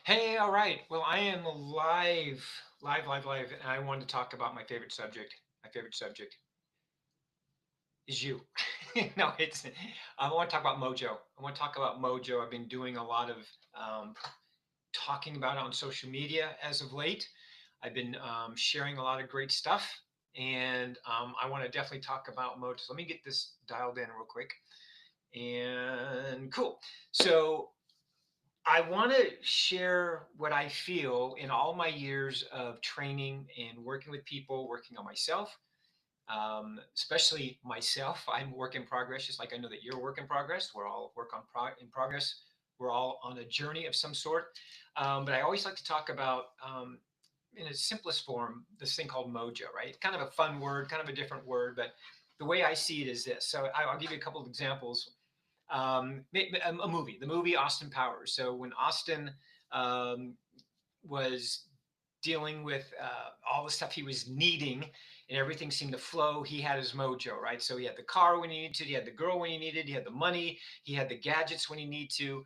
Hey, all right. Well, I am live, and I wanted to talk about my favorite subject. My favorite subject is you. No, it's. I want to talk about Mojo. I want to talk about Mojo. I've been doing a lot of um, talking about it on social media as of late. I've been sharing a lot of great stuff, and I want to definitely talk about Mojo. So let me get this dialed in real quick. And cool. So I want to share what I feel in all my years of training and working with people, working on myself, especially myself. I'm a work in progress, just like I know that you're a work in progress. We're all in progress. We're all on a journey of some sort. But I always like to talk about, in its simplest form, this thing called mojo, right? Kind of a fun word, kind of a different word, but the way I see it is this. So I'll give you a couple of examples. A movie, the movie Austin Powers. So when Austin um, was dealing with all the stuff he was needing and everything seemed to flow, he had his mojo, right? So he had the car when he needed to, he had the girl when he needed, he had the money, he had the gadgets when he needed to.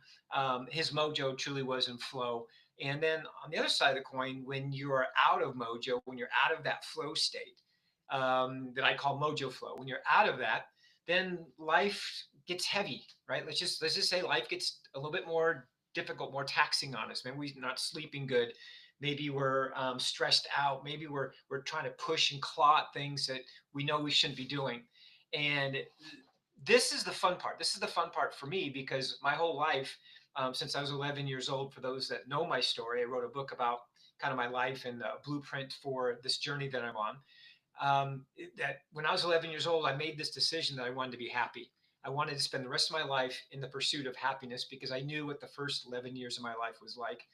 His mojo truly was in flow. And then on the other side of the coin, when you are out of mojo, when you're out of that flow state, that I call mojo flow, when you're out of that, then life gets heavy, right? Let's just say life gets a little bit more difficult, more taxing on us. Maybe we're not sleeping good. Maybe we're stressed out. Maybe we're trying to push and claw at things that we know we shouldn't be doing. And this is the fun part. This is the fun part for me because my whole life, since I was 11 years old, for those that know my story, I wrote a book about kind of my life and the blueprint for this journey that I'm on. That when I was 11 years old, I made this decision that I wanted to be happy. I wanted to spend the rest of my life in the pursuit of happiness because I knew what the first 11 years of my life was like.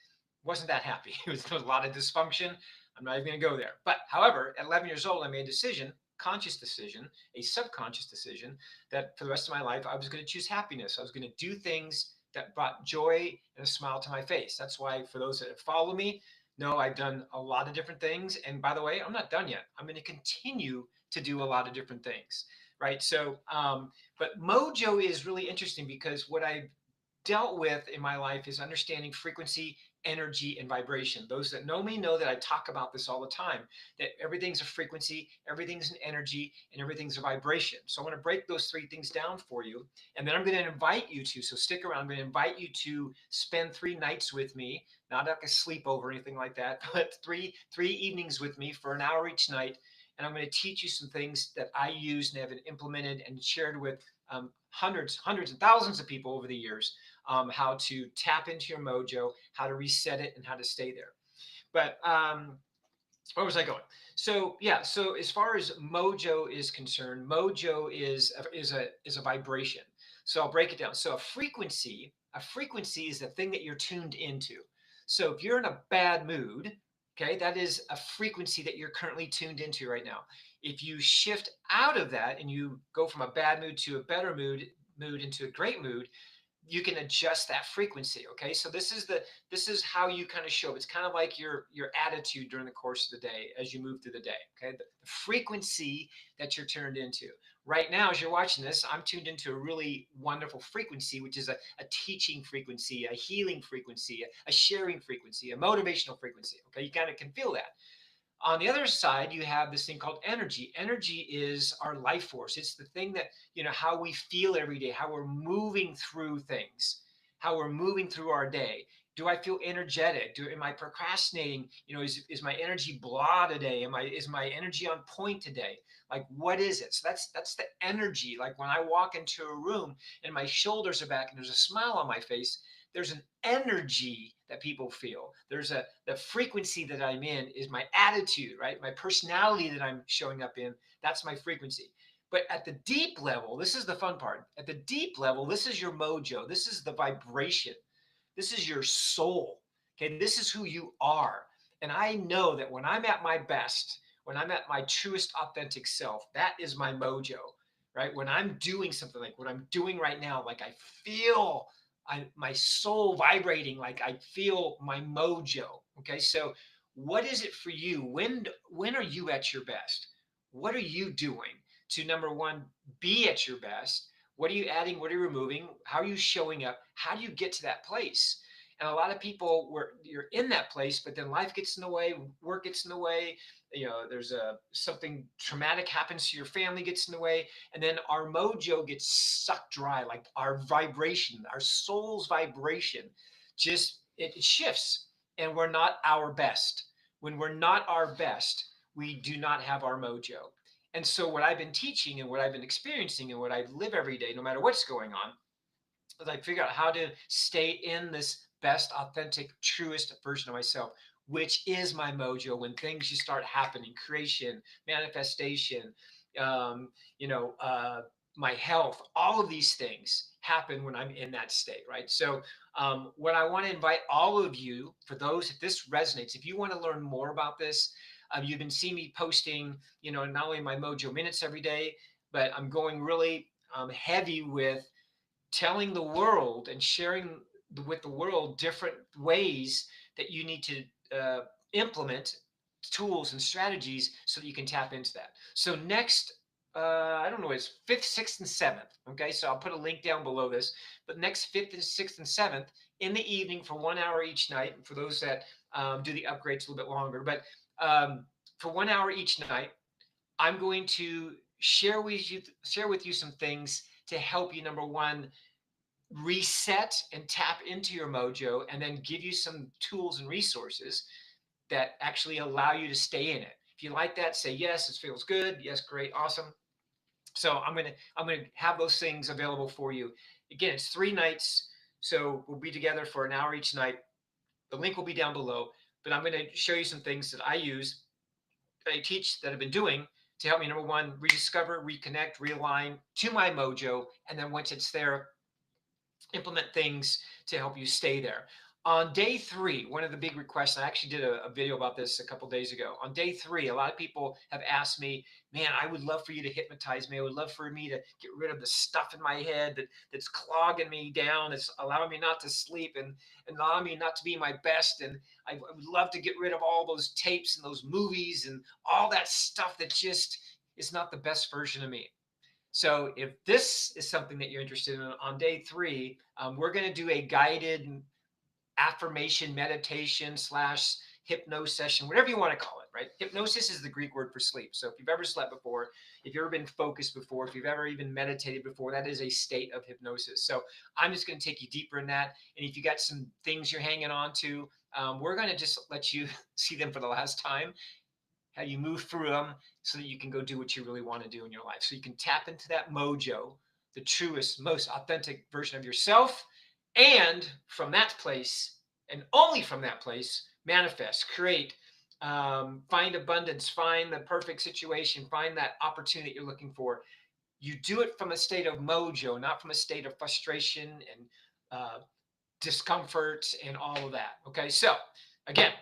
Wasn't that happy. There was a lot of dysfunction. I'm not even going to go there. But however, at 11 years old, I made a decision, conscious decision, a subconscious decision, that for the rest of my life, I was going to choose happiness. I was going to do things that brought joy and a smile to my face. That's why, for those that have followed me, no, I've done a lot of different things. And by the way, I'm not done yet. I'm going to continue to do a lot of different things. Right. But Mojo is really interesting because what I've dealt with in my life is understanding frequency, energy, and vibration. Those that know me know that I talk about this all the time, that everything's a frequency, everything's an energy, and everything's a vibration. So I want to break those three things down for you. And then I'm going to invite you to, so stick around, I'm going to invite you to spend 3 nights with me, not like a sleepover or anything like that, but three evenings with me for an hour each night. And I'm going to teach you some things that I use and have implemented and shared with hundreds and thousands of people over the years, how to tap into your mojo, how to reset it, and how to stay there. But where was I going? So yeah, so as far as mojo is concerned, mojo is a vibration. So I'll break it down. So a frequency is the thing that you're tuned into. So if you're in a bad mood, okay, that is a frequency that you're currently tuned into right now. If you shift out of that and you go from a bad mood to a better mood into a great mood, you can adjust that frequency. Okay, so this is how you kind of show up. It's kind of like your attitude during the course of the day as you move through the day. Okay, the frequency that you're turned into. Right now, as you're watching this, I'm tuned into a really wonderful frequency, which is a teaching frequency, a healing frequency, a sharing frequency, a motivational frequency. Okay, you kind of can feel that. On the other side, you have this thing called energy. Energy is our life force. It's the thing that, how we feel every day, how we're moving through things, how we're moving through our day. Do I feel energetic? Am I procrastinating? Is my energy blah today? Is my energy on point today? Like, what is it? So that's the energy. Like when I walk into a room and my shoulders are back and there's a smile on my face, there's an energy that people feel. There's the frequency that I'm in is my attitude, right? My personality that I'm showing up in, that's my frequency. But at the deep level, this is the fun part. At the deep level, this is your mojo. This is the vibration. This is your soul. Okay, this is who you are. And I know that when I'm at my best, when I'm at my truest authentic self, that is my mojo, right? When I'm doing something like what I'm doing right now, like I feel my soul vibrating, like I feel my mojo. Okay, so what is it for you? When are you at your best? What are you doing to, number one, be at your best? What are you adding? What are you removing? How are you showing up? How do you get to that place? And a lot of people you're in that place, but then life gets in the way, work gets in the way. There's something traumatic happens to your family gets in the way, and then our mojo gets sucked dry. Like our vibration, our soul's vibration, just it shifts, and we're not our best. When we're not our best, we do not have our mojo. And so, what I've been teaching and what I've been experiencing and what I live every day, no matter what's going on, is I figure out how to stay in this best, authentic, truest version of myself, which is my mojo. When things just start happening, creation, manifestation, um, you know, uh, my health, all of these things happen when I'm in that state, right? So, what I want to invite all of you, for those, if this resonates, if you want to learn more about this, you've been seeing me posting, not only my Mojo Minutes every day, but I'm going really heavy with telling the world and sharing with the world different ways that you need to implement tools and strategies so that you can tap into that. So next, I don't know, it's fifth, sixth, and seventh. Okay, so I'll put a link down below this. But next fifth and sixth and seventh in the evening for 1 hour each night. For those that do the upgrades a little bit longer, but for 1 hour each night, I'm going to share with you some things to help you. Number one, reset and tap into your mojo, and then give you some tools and resources that actually allow you to stay in it. If you like that, say yes, it feels good. Yes, great, awesome. So I'm gonna have those things available for you. Again, it's 3 nights, so we'll be together for an hour each night. The link will be down below, but I'm going to show you some things that I use, that I teach, that I've been doing to help me, number one, rediscover, reconnect, realign to my mojo, and then once it's there, implement things to help you stay there. On day 3, one of the big requests, I actually did a video about this a couple days ago. On day 3, a lot of people have asked me, man, I would love for you to hypnotize me. I would love for me to get rid of the stuff in my head that's clogging me down. It's allowing me not to sleep and allowing me not to be my best. And I would love to get rid of all those tapes and those movies and all that stuff that just is not the best version of me. So if this is something that you're interested in, on day 3, we're going to do a guided affirmation meditation slash hypnosis session, whatever you want to call it, right? Hypnosis is the Greek word for sleep. So if you've ever slept before, if you've ever been focused before, if you've ever even meditated before, that is a state of hypnosis. So I'm just going to take you deeper in that. And if you got some things you're hanging on to, we're going to just let you see them for the last time, how you move through them so that you can go do what you really want to do in your life. So you can tap into that mojo, the truest, most authentic version of yourself. And from that place, and only from that place, manifest, create, find abundance, find the perfect situation, find that opportunity that you're looking for. You do it from a state of mojo, not from a state of frustration and uh, discomfort and all of that. Okay, so again,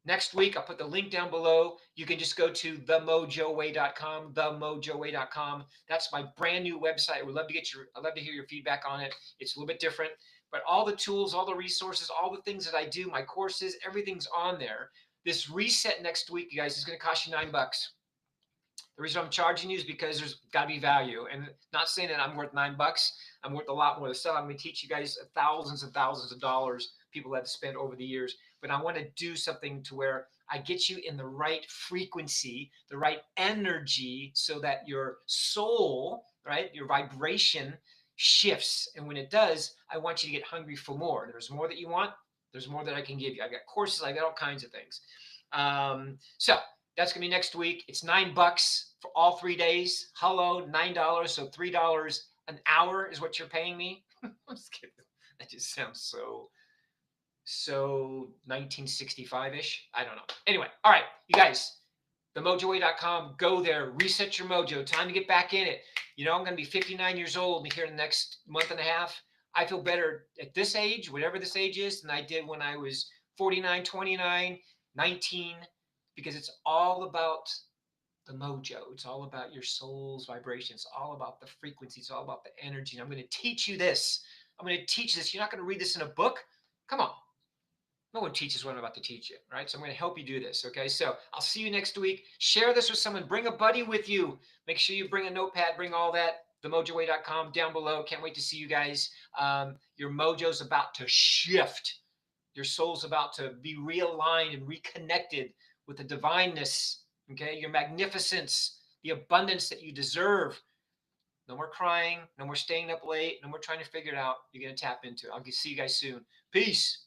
next week I'll put the link down below. You can just go to themojoway.com, themojoway.com. That's my brand new website. I'd love to hear your feedback on it. It's a little bit different, but all the tools, all the resources, all the things that I do, my courses, everything's on there. This reset next week, you guys, is going to cost you $9. The reason I'm charging you is because there's got to be value, and not saying that I'm worth $9. I'm worth a lot more. So I'm going to teach you guys thousands and thousands of dollars people have spent over the years. But I want to do something to where I get you in the right frequency, the right energy, so that your soul, right, your vibration shifts. And when it does, I want you to get hungry for more. There's more that you want. There's more that I can give you. I got courses. I got all kinds of things. So that's gonna be next week. It's $9 for all 3 days. Hello, $9. So $3 an hour is what you're paying me. I'm just kidding. That just sounds so 1965-ish. I don't know. Anyway, all right, you guys, themojoway.com. Go there, reset your mojo. Time to get back in it. I'm going to be 59 years old here in the next month and a half. I feel better at this age, whatever this age is, than I did when I was 49, 29, 19, because it's all about the mojo. It's all about your soul's vibration. It's all about the frequency. It's all about the energy. And I'm going to teach you this. I'm going to teach this. You're not going to read this in a book. Come on. No one teaches what I'm about to teach you, right? So I'm going to help you do this, okay? So I'll see you next week. Share this with someone. Bring a buddy with you. Make sure you bring a notepad, bring all that. Themojoway.com down below. Can't wait to see you guys. Your mojo's about to shift. Your soul's about to be realigned and reconnected with the divineness, okay? Your magnificence, the abundance that you deserve. No more crying, no more staying up late, no more trying to figure it out. You're going to tap into it. I'll see you guys soon. Peace.